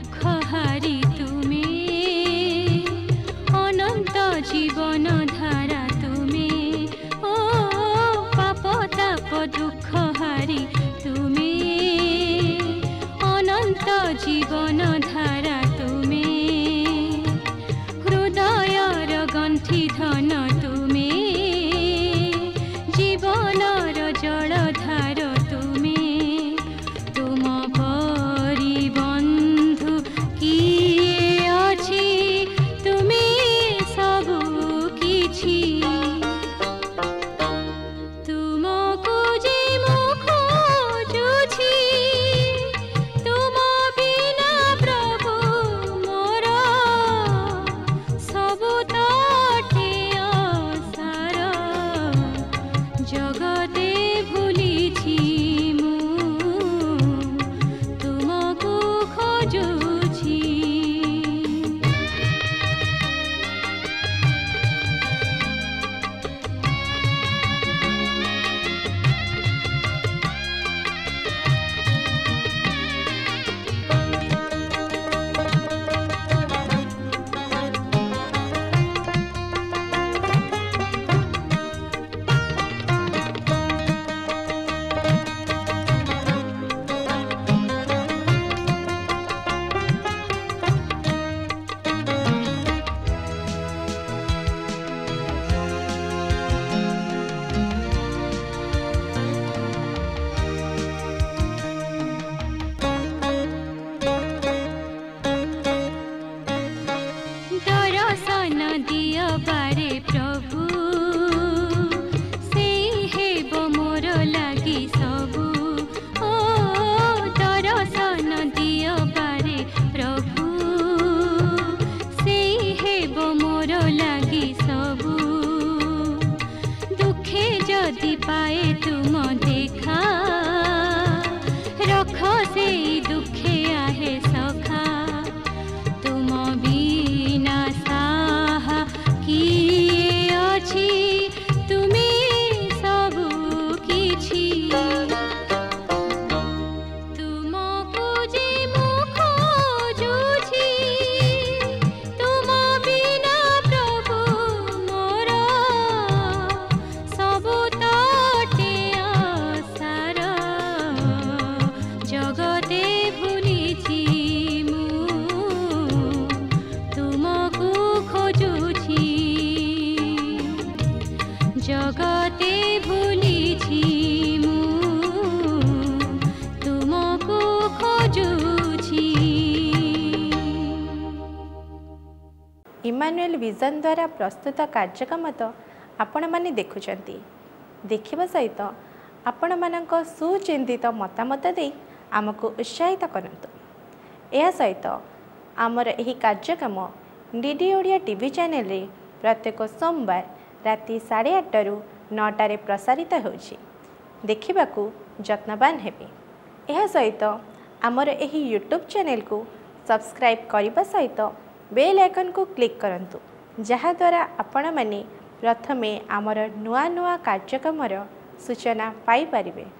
दुख हारी तुमे अनंत जीवन धारा तुमे ओ पाप ताप दुख हारी तुमे अनंत जीवन धारा तुमे हृदयर गंठी धन तुमे जीवनर जलधार तुमे तुम परी बंधु किए अछि तुमे सबु किछि तुमको जे मु खोजुछि तुम बिना प्रभु मोर सबु तटे असार जगते भूलिछि मु तुमको खोजुछि दर्शन दिय बारे प्रभु से हेब मोर लागी सबु ओ दर्शन दिय बारे प्रभु से हेब मोर लागी सबु दुखे जदि पाए तुम देखा रख से दुखे आहे सखा तुम बिना साहा किए अछि तुमे सबु किछि तुमको जे मु खोजुछि तुम बिना प्रभु मोर सबु तटे असार जगते भूलिछि मु तुमको खोजुछि जगते भूलिछि मु तुमको खोजुछि। इमानुएल विजन द्वारा प्रस्तुत कार्यक्रम तो आपण माने देखुचंती देखिबा सहित आपण मानक सुचिंतित मतामत दे आमको उत्साहित करंतु। या सहित आमर एही कार्यक्रम डीडी ओडिया टीवी चैनल रे प्रत्येक सोमवार राति 8:30 रु 9 प्रसारित होछि देखिबाकू जत्नवान हेबे। यह सहित आमर एही यूट्यूब चैनल को सब्सक्राइब करने सहित बेल आइकन को क्लिक करंतु जहा द्वारा आपण माने प्रथमे आमर नुआ नुआ कार्यक्रम सूचना पाई परिबे।